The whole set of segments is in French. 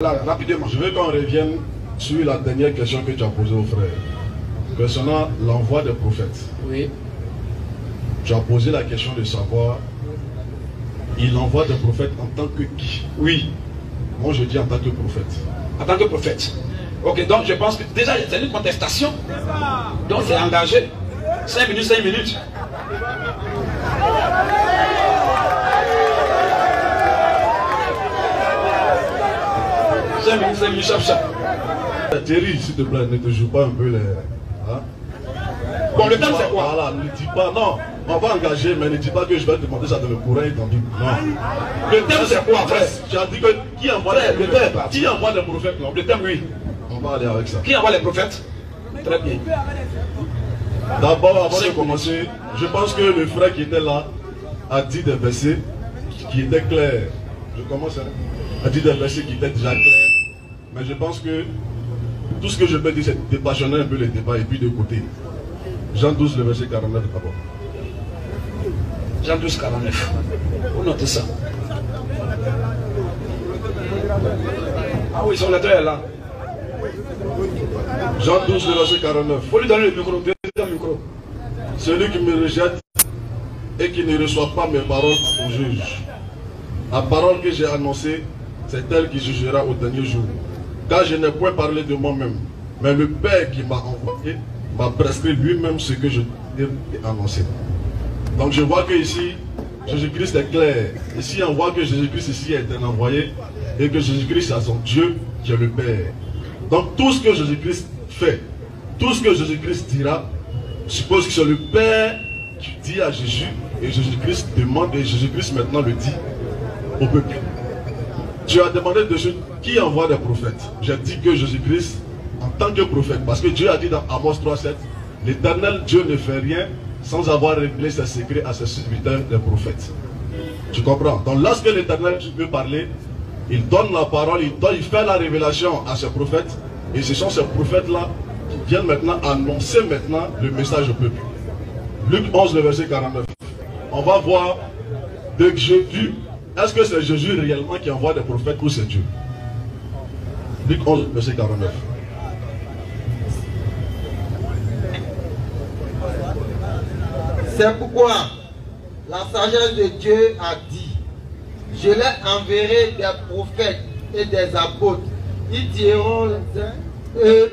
Là, rapidement, je veux qu'on revienne sur la dernière question que tu as posée au frère. Concernant l'envoi des prophètes. Oui. Tu as posé la question de savoir, il envoie des prophètes en tant que qui? Oui. Moi je dis en tant que prophète. En tant que prophète. Ok, donc je pense que déjà c'est une contestation. Donc c'est engagé. 5 minutes, 5 minutes. Chap, chap. Thierry, s'il te plaît, ne te joue pas un peu les... Hein? Bon, le thème c'est quoi? Voilà, ne dis pas, non, on va engager, mais ne dis pas que je vais te demander ça dans le courant et dans le... Non. Le thème c'est quoi, frère? Tu as dit que qui envoie les prophètes? Qui envoie les prophètes? Non, le thème, oui. On va aller avec ça. Qui envoie les prophètes? Très bien. D'abord, avant de commencer, je pense que le frère qui était là a dit des versets qui étaient clairs. Je commence, hein? A dit des versets qui étaient déjà clairs. Mais je pense que tout ce que je peux dire, c'est dépassionner un peu le débat et puis de côté. Jean 12, le verset 49 d'abord. Jean 12, 49. Vous notez ça. Ah oui, son lettre est là. Jean 12, le verset 49. Il faut lui donner le micro, le micro. Celui qui me rejette et qui ne reçoit pas mes paroles au juge. La parole que j'ai annoncée, c'est elle qui jugera au dernier jour. Car je n'ai point parlé de moi-même, mais le Père qui m'a envoyé m'a prescrit lui-même ce que je ai annoncé. Donc je vois que ici, Jésus-Christ est clair. Ici, on voit que Jésus-Christ ici est un envoyé et que Jésus-Christ a son Dieu qui est le Père. Donc tout ce que Jésus-Christ fait, tout ce que Jésus-Christ dira, je suppose que c'est le Père qui dit à Jésus et Jésus-Christ demande et Jésus-Christ maintenant le dit au peuple. Tu as demandé de Dieu qui envoie des prophètes. J'ai dit que Jésus-Christ en tant que prophète, parce que Dieu a dit dans Amos 3,7, l'Éternel Dieu ne fait rien sans avoir révélé ses secrets à ses serviteurs, les prophètes. Tu comprends? Donc lorsque l'Éternel veut parler, il donne la parole, il fait la révélation à ses prophètes, et ce sont ces prophètes-là qui viennent maintenant annoncer maintenant le message au peuple. Luc 11, le verset 49. On va voir de Jésus. Est-ce que c'est Jésus réellement qui envoie des prophètes ou c'est Dieu? Luc 11, verset 49. C'est pourquoi la sagesse de Dieu a dit, je les enverrai des prophètes et des apôtres. Ils tireront les uns et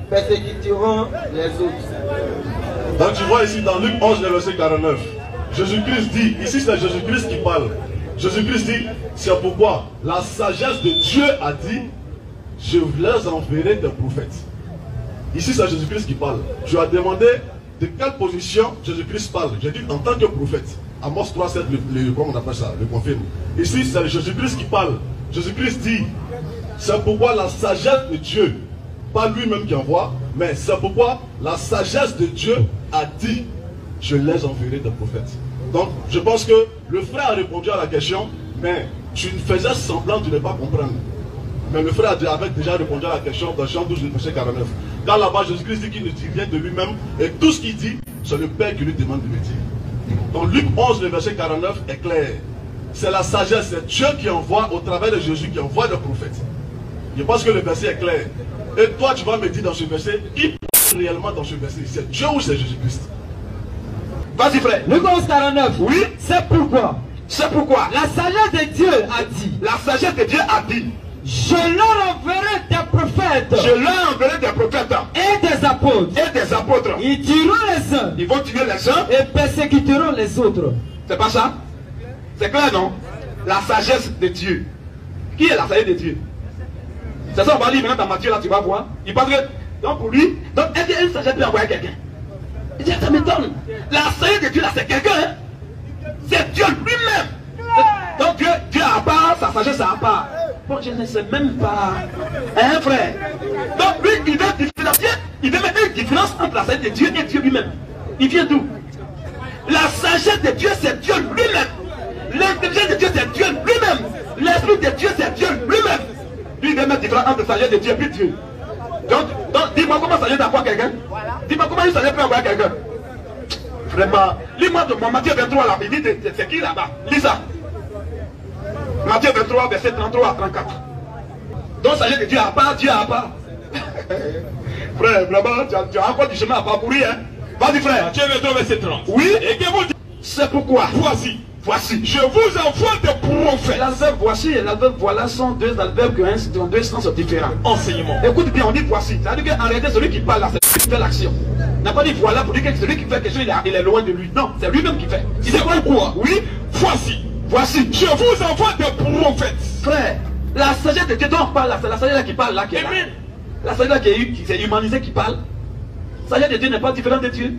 persécuteront les autres. Donc tu vois ici dans Luc 11, verset 49. Jésus-Christ dit, ici c'est Jésus-Christ qui parle. Jésus-Christ dit, c'est pourquoi la sagesse de Dieu a dit, je les enverrai des prophètes. Ici c'est Jésus-Christ qui parle. Tu as demandé de quelle position Jésus-Christ parle. J'ai dit en tant que prophète. Amos 3,7, comment on appelle ça, le confirme. Ici c'est Jésus-Christ qui parle. Jésus-Christ dit, c'est pourquoi la sagesse de Dieu, pas lui-même qui envoie, mais c'est pourquoi la sagesse de Dieu a dit, je les enverrai des prophètes. Donc, je pense que le frère a répondu à la question, mais tu faisais semblant de ne pas comprendre. Mais le frère avait déjà répondu à la question dans Jean 12, verset 49. Quand là-bas, Jésus-Christ dit qu'il ne dit rien de lui-même, et tout ce qu'il dit, c'est le Père qui lui demande de le dire. Donc, Luc 11, le verset 49 est clair. C'est la sagesse, c'est Dieu qui envoie, au travers de Jésus, qui envoie des prophètes. Je pense que le verset est clair. Et toi, tu vas me dire dans ce verset, qui parle réellement dans ce verset? C'est Dieu ou c'est Jésus-Christ? Vas-y frère. Luc 11, 49. Oui. C'est pourquoi. C'est pourquoi. La sagesse de Dieu a dit. La sagesse de Dieu a dit. Je leur enverrai des prophètes. Je leur enverrai des prophètes. Et des apôtres. Et des apôtres. Ils tueront les uns. Ils vont tuer les uns. Et persécuteront les autres. C'est pas ça? C'est clair, non? La sagesse de Dieu. Qui est la sagesse de Dieu? C'est ça, on va lire maintenant dans Matthieu, là, tu vas voir. Il pense que, donc pour lui, donc est-ce qu'une sagesse peut envoyer quelqu'un? Il dit, ça m'étonne. La sagesse de Dieu, là, c'est quelqu'un. Hein? C'est Dieu lui-même. Donc Dieu a part, sa sagesse a part. Bon, je ne sais même pas. Hein, frère? Donc lui, il veut différencier, il veut mettre une différence entre la sagesse de Dieu et Dieu lui-même. Il vient d'où? La sagesse de Dieu, c'est Dieu lui-même. L'intelligence de Dieu, c'est Dieu lui-même. L'esprit de Dieu, c'est Dieu lui-même. Lui, il veut mettre différence entre la sagesse de Dieu et puis Dieu. Donc dis-moi comment sagesse peut envoyer quelqu'un? Dis-moi comment une sagesse peut envoyer quelqu'un? Vraiment. Lis-moi de Matthieu 23 là, il dit c'est qui là-bas? Lis ça. Matthieu 23, verset 33 à 34. Donc, sagesse de Dieu à part, Dieu à part. Frère, vraiment, tu as encore du chemin à parcourir. Hein? Vas-y, frère. Dieu me donne verset 30. Oui. Et que vous dites, c'est pourquoi. voici, Voici. je vous envoie des prophètes. L'adverbe voici et l'adverbe voilà sont deux adverbes qui ont deux sens différents. Enseignement. Écoute bien, on dit voici. C'est-à-dire qu'en réalité, celui qui parle là, c'est celui qui fait l'action. On n'a pas dit voilà pour dire que celui qui fait quelque chose, il est loin de lui. Non, c'est lui-même qui fait. Il dit quoi? Oui. Voici, Voici. je vous envoie des prophètes. Frère, la sagesse de Dieu dont on parle là, c'est la sagesse là qui parle là, qui est là. Amen. La sagesse là qui s'est humanisée qui parle. La sagesse de Dieu n'est pas différente de Dieu.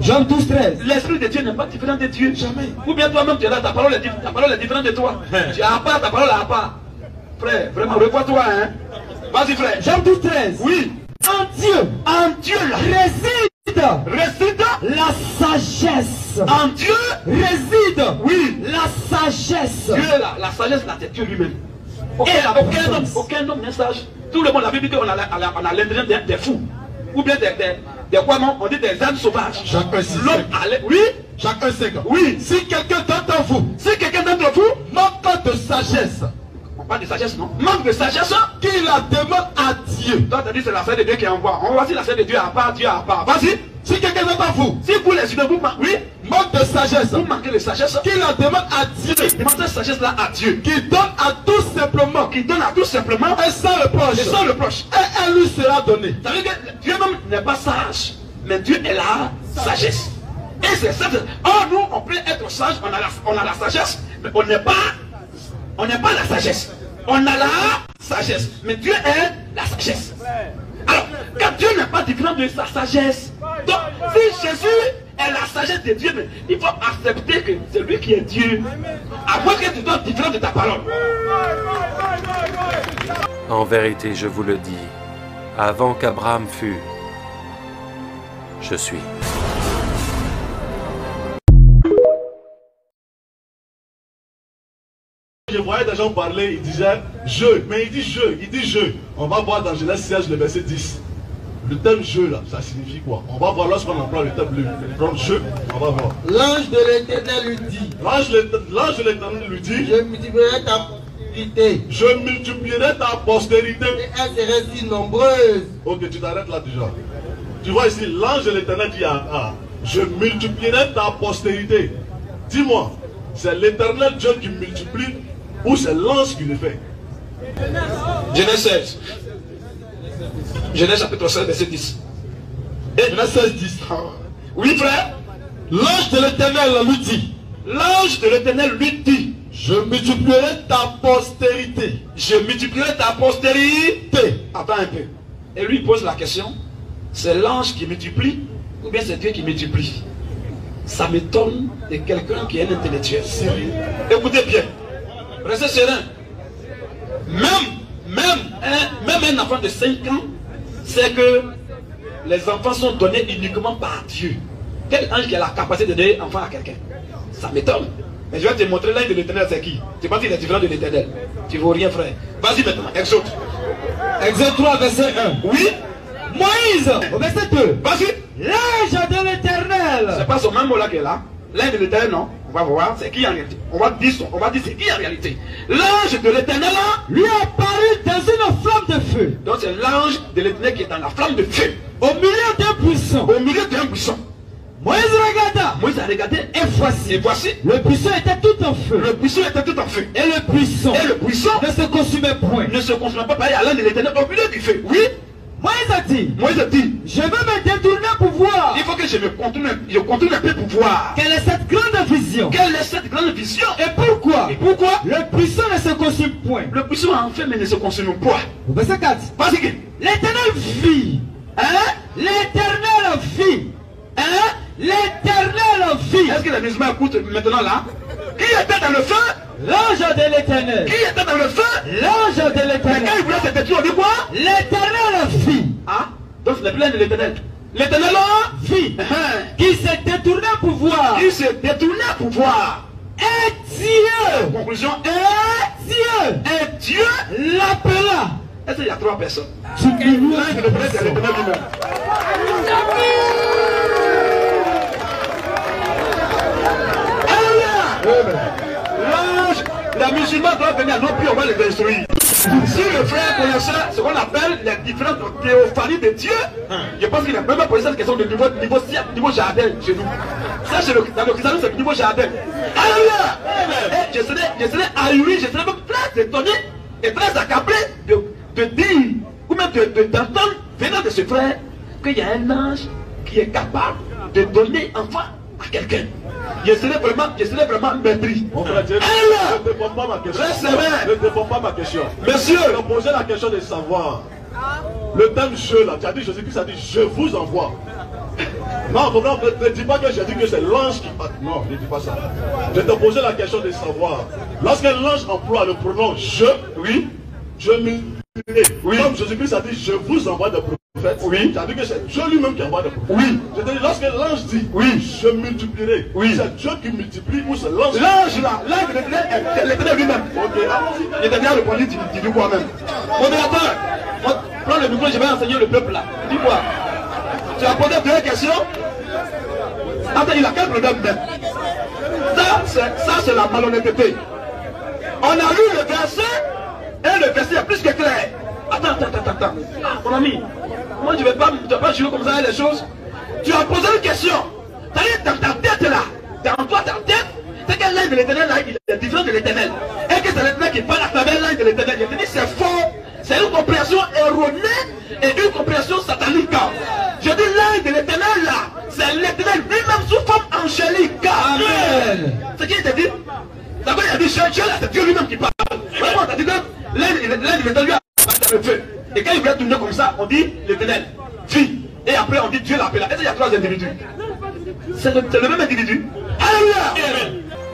Jean 12, 13. L'esprit de Dieu n'est pas différent de Dieu. Jamais. Ou bien toi-même tu es là, ta parole est différente de toi. Tu es à part, ta parole est à part. Frère, vraiment, revois-toi, hein. Vas-y, frère. Jean 12, 13. Oui. En Dieu En Dieu là. Réside. la sagesse. En Dieu Réside oui. la sagesse. Dieu là, la sagesse là, c'est Dieu lui-même. Aucun homme n'est sage. Tout le monde a vu qu'on a l'indrien des fous. Ou bien des quoi non, on dit des ânes sauvages. Chacun sait. L'homme allait. Oui. Chacun sait. Oui. Si quelqu'un d'entre vous Si quelqu'un d'entre vous manque de sagesse, on parle de sagesse, non? Manque de sagesse. qu'il la demande à Dieu. Toi, tu as dit c'est la sagesse de Dieu qui envoie. On voit si la sagesse de Dieu à part, Dieu à part. Vas-y. Si quelqu'un d'entre vous Si vous les humains, vous manquez, oui, manque de sagesse, vous manquez de sagesse. qu'il la demande à Dieu. Demande cette sagesse-là à Dieu. Qui donne à tout simplement. Qui donne à tout simplement. Et sans reproche. Et sans reproche. Et elle lui sera donnée. Ça veut dire que Dieu même n'est pas sage. Mais Dieu est la sagesse. Et c'est ça. Or, nous, on peut être sage, on a la sagesse, mais on n'est pas la sagesse. On a la sagesse. Mais Dieu est la sagesse. Alors, quand Dieu n'est pas différent de sa sagesse, donc si Jésus est la sagesse de Dieu, mais il faut accepter que c'est lui qui est Dieu. À moins que tu sois différent de ta parole. En vérité, je vous le dis, avant qu'Abraham fût, je suis. Je voyais des gens parler, ils disaient je, mais il dit je. On va voir dans Genèse 16, le verset 10. Le terme je là, ça signifie quoi? On va voir lorsqu'on emploie le terme je, on va voir. L'ange de l'Éternel lui dit. L'ange de l'Éternel lui dit, Je multiplierai ta postérité. je multiplierai ta postérité. Et elle serait si nombreuse. Ok, tu t'arrêtes là déjà. Tu vois ici, l'ange de l'Éternel dit à je multiplierai ta postérité. Dis-moi, c'est l'Éternel Dieu qui multiplie ou c'est l'ange qui le fait? Genèse 16. Genèse chapitre 16, verset 10. Et Genèse 16, 10. Oui, frère. L'ange de l'Éternel lui dit, L'ange de l'Éternel lui dit, je multiplierai ta postérité. je multiplierai ta postérité. Attends un peu. Et lui il pose la question, c'est l'ange qui multiplie ou bien c'est Dieu qui multiplie? Ça m'étonne de quelqu'un qui est un intellectuel. Sérieux. Écoutez bien. Restez serein. Même un enfant de 5 ans sait que les enfants sont donnés uniquement par Dieu. Quel ange qui a la capacité de donner un enfant à quelqu'un? Ça m'étonne. Mais je vais te montrer l'ange de l'Éternel, c'est qui? Tu penses qu'il est différent de l'Éternel? Tu ne vaux rien, frère. Vas-y maintenant, Exode. Exode 3, verset 1. Oui. Moïse, au verset 2. Vas-y. L'ange de l'Éternel. C'est pas ce même mot-là qui est là. L'ange de l'Éternel, non. On va voir, c'est qui en réalité. On va dire c'est qui en réalité. L'ange de l'Éternel, Lui apparut dans une flamme de feu. donc c'est l'ange de l'Éternel qui est dans la flamme de feu. Au milieu d'un buisson. Au milieu d'un buisson. Moïse regarda. Moïse a regardé Et voici. et voici, Le buisson était tout en feu. le buisson était tout en feu. Et le buisson Et le buisson ne se consumait point. ne se consomme pas pareil à l'ange de l'Éternel au milieu du feu. Oui. Moïse a dit, Moïse a dit, je vais me détourner pour voir. il faut que je contourne un peu pour voir. Quelle est cette grande vision? Quelle est cette grande vision? Et pourquoi? Et pourquoi Le buisson ne se consume point. le buisson a en fait mais ne se consomme pas? Au verset 4. Vas-y. L'Éternel vit. Hein? L'Éternel vit. Hein? L'Éternel vit. Est-ce que les musulmans écoutent maintenant là? Qui était dans le feu? L'ange de l'Éternel. Qui était dans le feu? L'ange de Mais quand il l'Éternel. voulait se détruire, on dit quoi? L'Éternel vit. Ah? Donc ce n'est plus l'un de l'Éternel. L'Éternel là Vit. hein, Qui s'est détourné pour voir. qui se détournait pour voir. Et Dieu. Conclusion, Dieu. et Dieu. L'appela. Est-ce qu'il y a 3 personnes? Tu peux lui L'un de l'Éternel, c'est l'Éternel lui-même. Alléluia. L'ange Les musulmans doivent venir à nos pieds, on va les détruire. Si le frère connaissait ce qu'on appelle les différentes théophanies de Dieu, je pense qu'il a même posé cette question de niveau jardin chez nous. Ça, dans le christianisme, c'est le niveau jardin. Alléluia! Je serais ahuri, je serais même très étonné et très accablé de dire, ou même d'entendre venant de ce frère, qu'il y a un ange qui est capable de donner enfant à quelqu'un. Je serais vraiment mépris. Mon frère, ne réponds pas ma question. Ne réponds pas ma question. Monsieur, je t'ai posé la question de savoir. Le thème je là, tu as dit Jésus-Christ a dit je vous envoie. Non, ne dis pas que j'ai dit que c'est l'ange qui parle. Non, ne dis pas ça. Je t'ai posé la question de savoir. Lorsque l'ange emploie le pronom je, oui, je multiplie. Oui. Comme Jésus-Christ a dit je vous envoie des prophètes. Oui. Tu as dit que c'est Dieu lui-même qui envoie des prophètes. Oui. Je te dis, lorsque l'ange dit oui, je multiplierai. Oui. C'est Dieu qui multiplie ou c'est l'ange? L'ange là, l'ange de l'éternel lui-même. Ok, allons-y. Il t'a bien répondu, tu dis quoi même? Modérateur, prends le micro, je vais enseigner le peuple là. Dis-moi. Tu as posé deux questions. Attends, il a quel problème même? Ça c'est la malhonnêteté. On a lu le verset et le verset est plus que clair. Attends. Ah, mon ami, moi je ne vais pas jouer comme ça les choses. Tu as posé une question. C'est-à-dire dans ta tête là, dans toi ta tête, c'est que l'âge de l'éternel là, il est différent de l'éternel. Et que c'est l'éternel qui parle à travers l'âge de l'éternel. Je te dis c'est faux. C'est une compréhension erronée et une compréhension satanique. Je dis l'âge de l'éternel là, c'est l'éternel lui-même sous forme angélique. Amen. C'est qui te dit? D'abord il a dit Dieu là, c'est Dieu lui-même qui parle. Vraiment, t'as dit que l'âge de l'éternel lui a parlé le feu. Et quand il voulait tourner comme ça, on dit l'éternel, vie. Et après on dit Dieu l'appelle. Est-ce qu'il y a trois individus? C'est le même individu. Alléluia.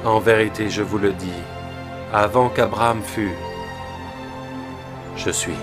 En vérité, je vous le dis, avant qu'Abraham fût, je suis.